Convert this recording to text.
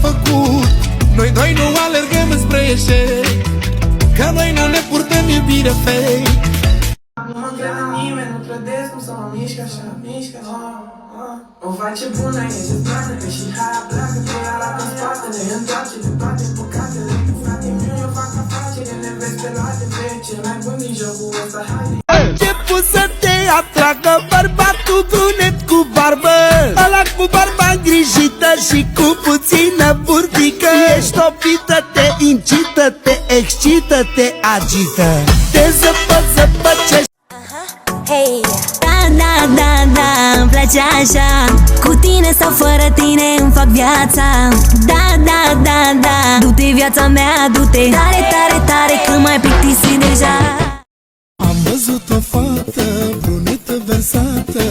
făcut. Noi doi nu alergăm spre eșec, că noi nu ne purtăm iubire fake. Nu mă crede nimeni, nu trădesc cum să mă mișcă așa, mișcă așa. O face bună, e de plană, că și haia pleacă, pe ea arată în spatele, întoarce de toate păcatele. Frate meu, eu fac afacere, ne vezi pe late, pe cel mai bun din jocul ăsta, haide. A început să te atragă bărbatul brunet cu barbă, ăla cu barba îngrijită și cu puțină burtică. Ești topită, te incită, te excită, te agită, te zăpăcești. Hey, da, îmi place așa. Cu tine sau fără tine îmi fac viața. Da, du-te viața mea, du-te tare, că m-ai plictisit deja. Am văzut o fată brunetă versată